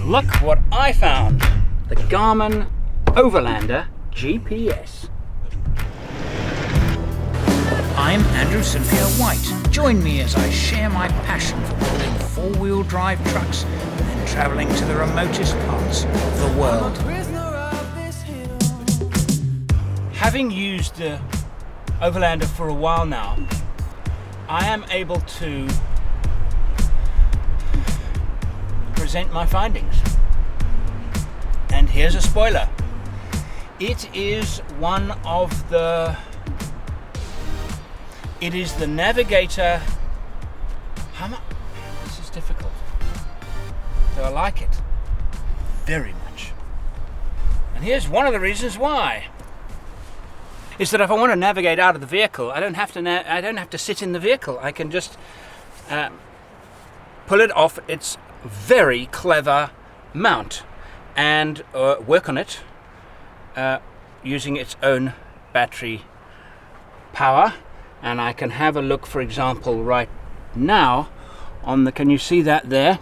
Look what I found! The Garmin Overlander GPS. I'm St Pierre White. Join me as I share my passion for building four-wheel drive trucks and then travelling to the remotest parts of the world. Having used the Overlander for a while now, I am able to present my findings. And here's a spoiler. It is the Navigator. This is difficult. Do I like it? Very much. And here's one of the reasons why. Is that if I want to navigate out of the vehicle, I don't have to sit in the vehicle. I can just pull it off its very clever mount and work on it using its own battery power. And I can have a look, for example, right now on the, can you see that there?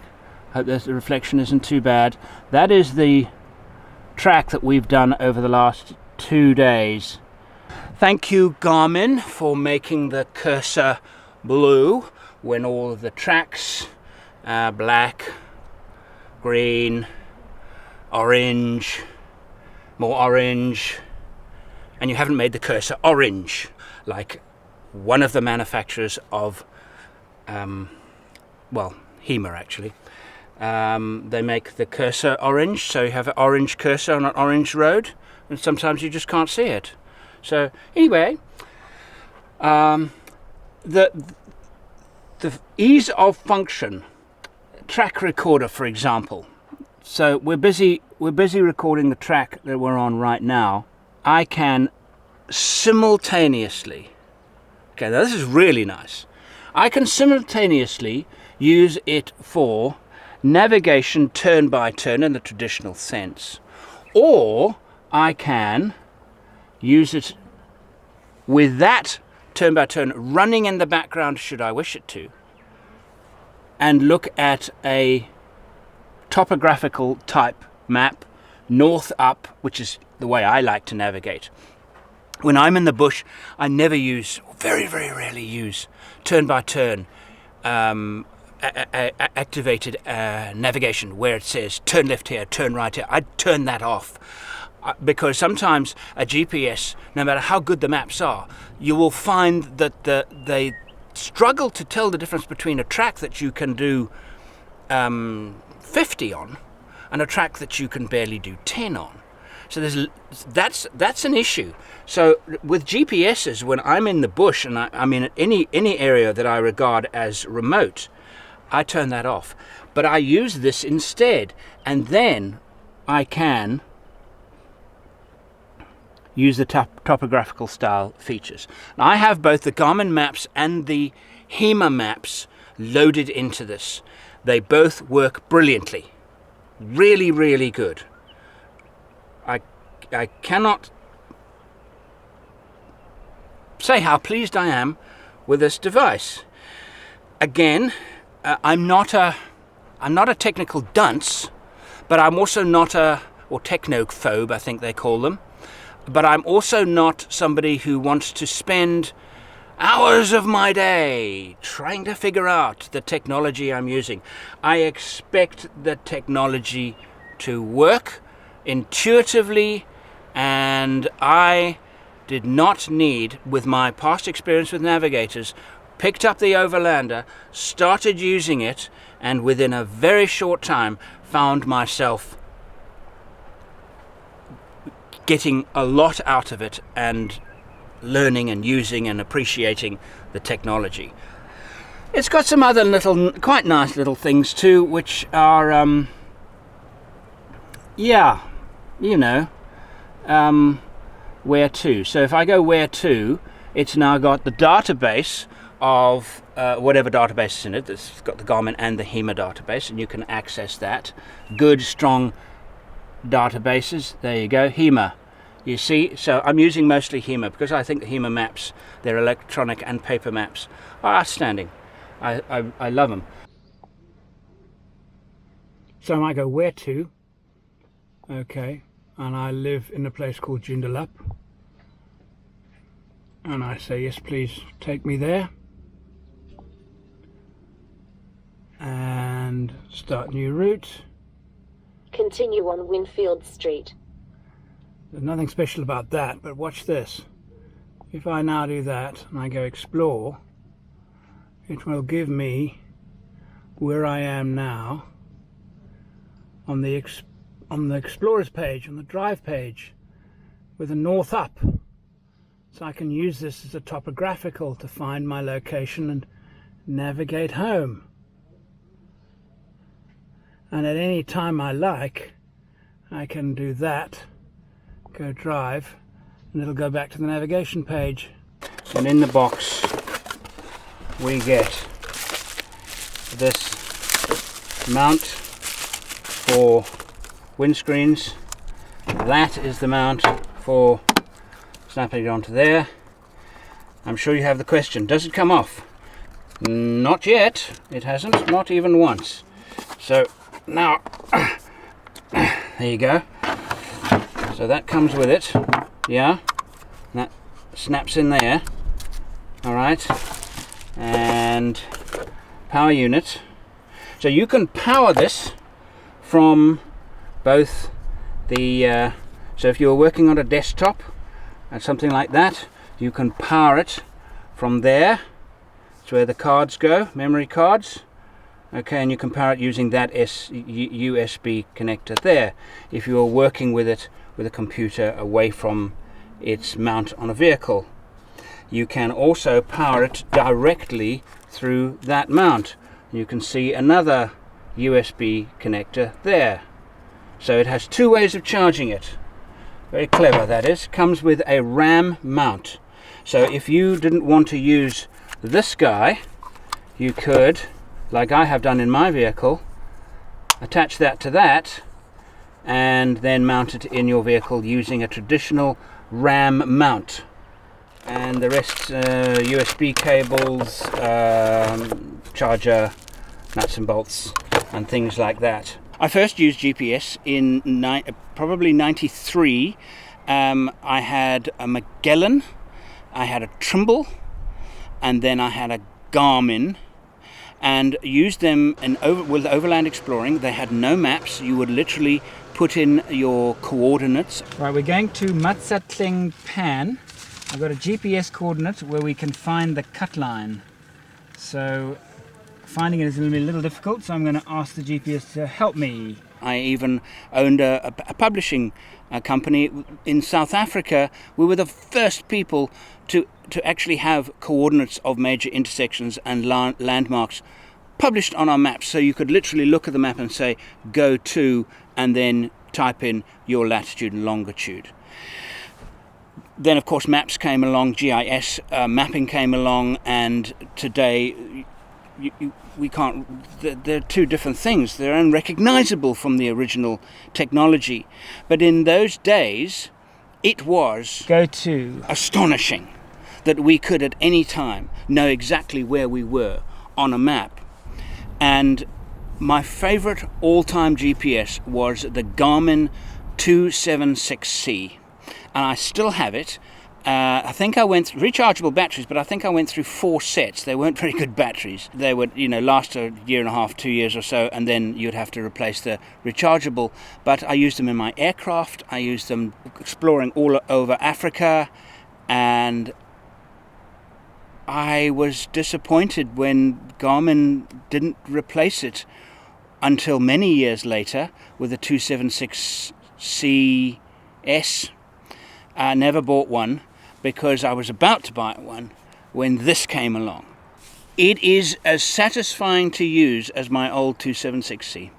Hope the reflection isn't too bad. That is the track that we've done over the last 2 days. Thank you, Garmin, for making the cursor blue when all of the tracks are black, green, orange, more orange, and you haven't made the cursor orange like one of the manufacturers of, HEMA actually. They make the cursor orange, so you have an orange cursor on an orange road, and sometimes you just can't see it. So anyway, the ease of function, track recorder, for example. So we're busy recording the track that we're on right now. I can simultaneously, okay, now this is really nice. I can simultaneously use it for navigation turn by turn in the traditional sense, or I can use it with that turn by turn running in the background should I wish it to, and look at a topographical type map north up, which is the way I like to navigate. When I'm in the bush, I never use, very rarely use turn by turn activated navigation where it says turn left here, turn right here. I turn that off. Because sometimes a GPS, no matter how good the maps are, you will find that they struggle to tell the difference between a track that you can do 50 on and a track that you can barely do 10 on. So that's an issue. So with GPSs, when I'm in the bush and I'm in any area that I regard as remote, I turn that off. But I use this instead, and then I can use the topographical style features. Now, I have both the Garmin maps and the HEMA maps loaded into this. They both work brilliantly. Really good. I cannot say how pleased I am with this device. Again, I'm not a technical dunce, but I'm also not or technophobe, I think they call them. But I'm also not somebody who wants to spend hours of my day trying to figure out the technology I'm using. I expect the technology to work intuitively, and I did not need, with my past experience with navigators, picked up the Overlander, started using it, and within a very short time found myself getting a lot out of it and learning and using and appreciating the technology. It's got some other little, quite nice little things too, which are, where to. So if I go where to, it's now got the database of whatever database is in it. It's got the Garmin and the HEMA database, and you can access that. Good, strong databases. There you go, HEMA. You see, so I'm using mostly HEMA because I think the HEMA maps, their electronic and paper maps, are outstanding. I love them. So I might go, where to? Okay, and I live in a place called Joondalup. And I say, yes, please take me there. And start new route. Continue on Winfield Street. There's nothing special about that, but watch this. If I now do that and I go explore, it will give me where I am now on the explorers page, on the drive page, with a north up. So I can use this as a topographical to find my location and navigate home. And at any time I like, I can do that, go drive, and it'll go back to the navigation page. And in the box we get this mount for windscreens. That is the mount for snapping it onto there. I'm sure you have the question, does it come off? Not yet, it hasn't, not even once. So now, there you go. So that comes with it, yeah. That snaps in there, all right. And power unit. So you can power this from both the, so if you're working on a desktop and something like that, you can power it from there. It's where the cards go, memory cards. Okay, and you can power it using that USB connector there if you're working with it with a computer away from its mount on a vehicle. You can also power it directly through that mount. You can see another USB connector there. So it has two ways of charging it. Very clever, that is. Comes with a RAM mount. So if you didn't want to use this guy, you could, like I have done in my vehicle, attach that to that and then mount it in your vehicle using a traditional RAM mount. And the rest, USB cables, charger, nuts and bolts and things like that. I first used GPS in probably 93. I had a Magellan, I had a Trimble, and then I had a Garmin, and used them with overland exploring. They had no maps. You would literally put in your coordinates. Right, we're going to Matsatling Pan. I've got a GPS coordinate where we can find the cut line. So finding it is going to be a little difficult, so I'm going to ask the GPS to help me. I even owned a publishing company in South Africa. We were the first people to actually have coordinates of major intersections and landmarks published on our maps. So you could literally look at the map and say, go to, and then type in your latitude and longitude. Then, of course, maps came along, GIS mapping came along, and today we can't, they're two different things. They're unrecognizable from the original technology. But in those days, it was astonishing that we could at any time know exactly where we were on a map. And my favorite all-time GPS was the Garmin 276C. And I still have it. I think I went rechargeable batteries, but I think I went through 4 sets. They weren't very good batteries. They would, last a year and a half, 2 years or so, and then you'd have to replace the rechargeable. But I used them in my aircraft. I used them exploring all over Africa, and I was disappointed when Garmin didn't replace it until many years later with the 276CS. I never bought one because I was about to buy one when this came along. It is as satisfying to use as my old 276C.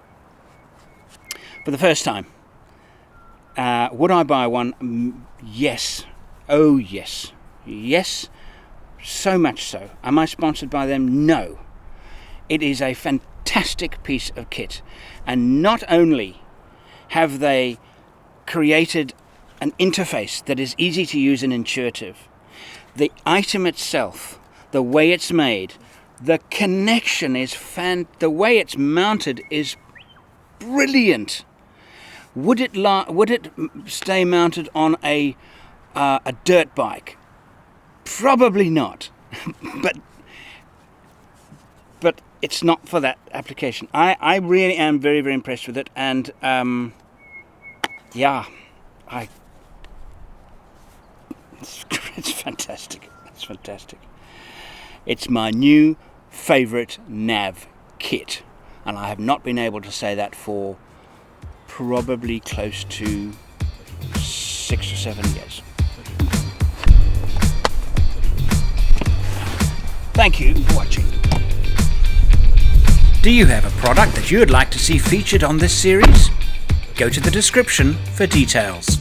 For the first time. Would I buy one? Yes. Oh yes. Yes. So much so. Am I sponsored by them? No. It is a fantastic piece of kit. And not only have they created an interface that is easy to use and intuitive, the item itself, the way it's made, the connection is the way it's mounted is brilliant. Would it stay mounted on a dirt bike? Probably not. but it's not for that application. I really am very, very impressed with it, and it's fantastic. It's fantastic. It's my new favorite nav kit, and I have not been able to say that for probably close to 6 or 7 years. Thank you for watching. Do you have a product that you would like to see featured on this series? Go to the description for details.